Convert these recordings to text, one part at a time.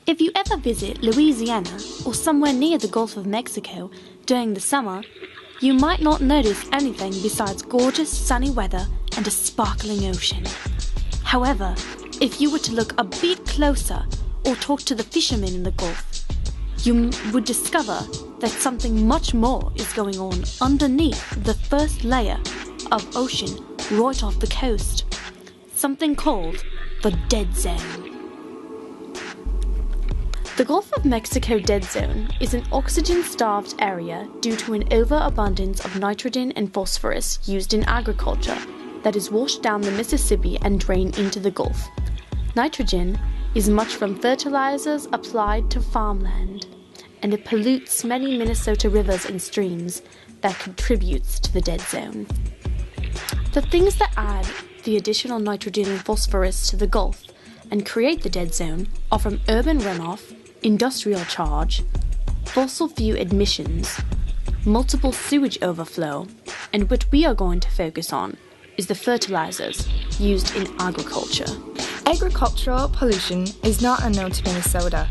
If you ever visit Louisiana or somewhere near the Gulf of Mexico during the summer, you might not notice anything besides gorgeous sunny weather and a sparkling ocean. However, if you were to look a bit closer or talk to the fishermen in the Gulf, you would discover that something much more is going on underneath the first layer of ocean right off the coast. Something called the Dead Zone. The Gulf of Mexico Dead Zone is an oxygen-starved area due to an overabundance of nitrogen and phosphorus used in agriculture that is washed down the Mississippi and drained into the Gulf. Nitrogen is much from fertilizers applied to farmland, and it pollutes many Minnesota rivers and streams that contributes to the dead zone. The things that add the additional nitrogen and phosphorus to the Gulf and create the dead zone are from urban runoff, industrial charge, fossil fuel emissions, multiple sewage overflow, and what we are going to focus on is the fertilizers used in agriculture. Agricultural pollution is not unknown to Minnesota.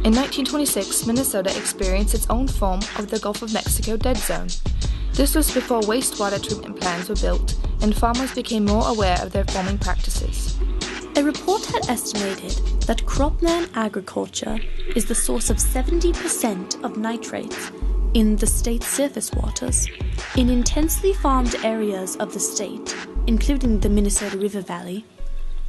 In 1926, Minnesota experienced its own form of the Gulf of Mexico Dead Zone. This was before wastewater treatment plants were built and farmers became more aware of their farming practices. A report had estimated that cropland agriculture is the source of 70% of nitrates in the state's surface waters. In intensely farmed areas of the state, including the Minnesota River Valley,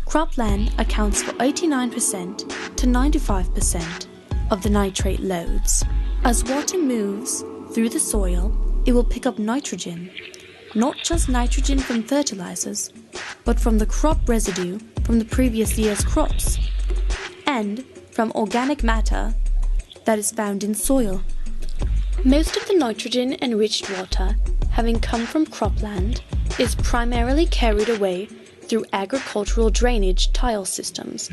cropland accounts for 89% to 95% of the nitrate loads. As water moves through the soil, it will pick up nitrogen, not just nitrogen from fertilizers, but from the crop residue from the previous year's crops, and from organic matter that is found in soil. Most of the nitrogen-enriched water, having come from cropland, is primarily carried away through agricultural drainage tile systems,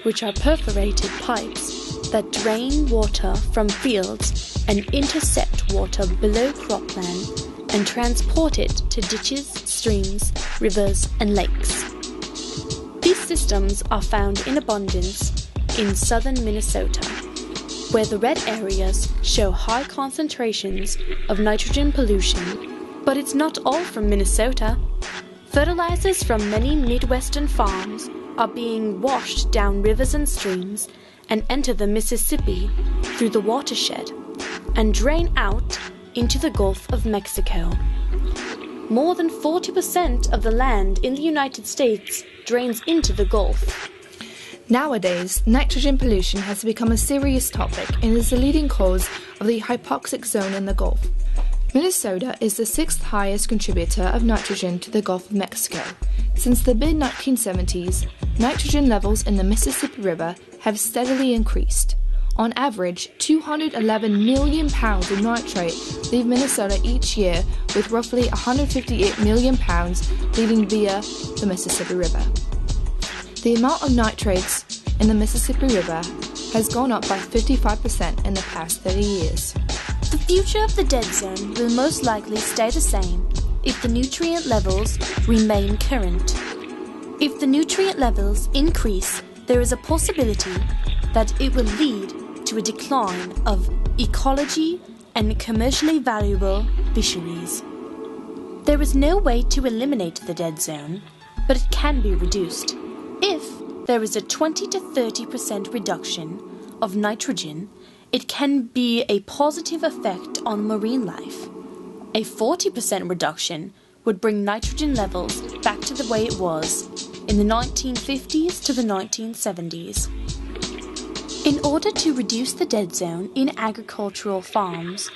which are perforated pipes that drain water from fields and intercept water below cropland and transport it to ditches, streams, rivers, and lakes. These systems are found in abundance in southern Minnesota, where the red areas show high concentrations of nitrogen pollution, but it's not all from Minnesota. Fertilizers from many Midwestern farms are being washed down rivers and streams and enter the Mississippi through the watershed and drain out into the Gulf of Mexico. More than 40% of the land in the United States drains into the Gulf. Nowadays, nitrogen pollution has become a serious topic and is the leading cause of the hypoxic zone in the Gulf. Minnesota is the sixth highest contributor of nitrogen to the Gulf of Mexico. Since the mid-1970s, nitrogen levels in the Mississippi River have steadily increased. On average, 211 million pounds of nitrate leave Minnesota each year, with roughly 158 million pounds leaving via the Mississippi River. The amount of nitrates in the Mississippi River has gone up by 55% in the past 30 years. The future of the dead zone will most likely stay the same if the nutrient levels remain current. If the nutrient levels increase, there is a possibility that it will lead to a decline of ecology and commercially valuable fisheries. There is no way to eliminate the dead zone, but it can be reduced. If there is a 20 to 30% reduction of nitrogen, it can be a positive effect on marine life. A 40% reduction would bring nitrogen levels back to the way it was in the 1950s to the 1970s. In order to reduce the dead zone in agricultural farms,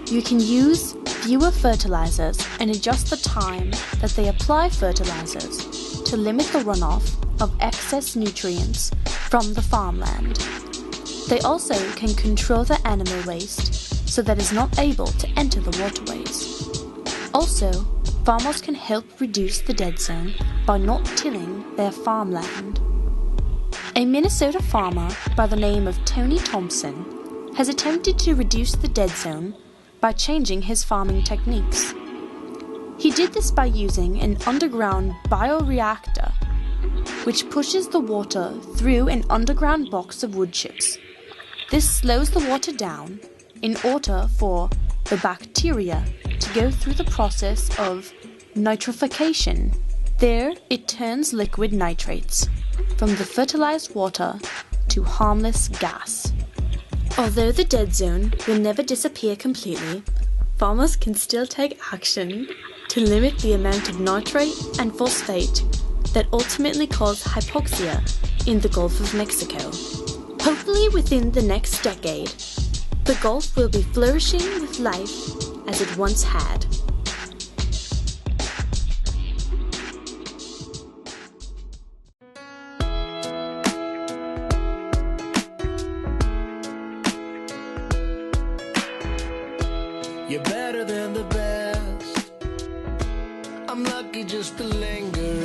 you can use fewer fertilizers and adjust the time that they apply fertilizers to limit the runoff of excess nutrients from the farmland. They also can control the animal waste so that it's not able to enter the waterways. Also, farmers can help reduce the dead zone by not tilling their farmland. A Minnesota farmer by the name of Tony Thompson has attempted to reduce the dead zone by changing his farming techniques. He did this by using an underground bioreactor which pushes the water through an underground box of wood chips. This slows the water down in order for the bacteria to go through the process of nitrification. There, it turns liquid nitrates from the fertilized water to harmless gas. Although the dead zone will never disappear completely, farmers can still take action to limit the amount of nitrate and phosphate that ultimately cause hypoxia in the Gulf of Mexico. Hopefully within the next decade, the Gulf will be flourishing with life as it once had. You're better than the best. I'm lucky just to linger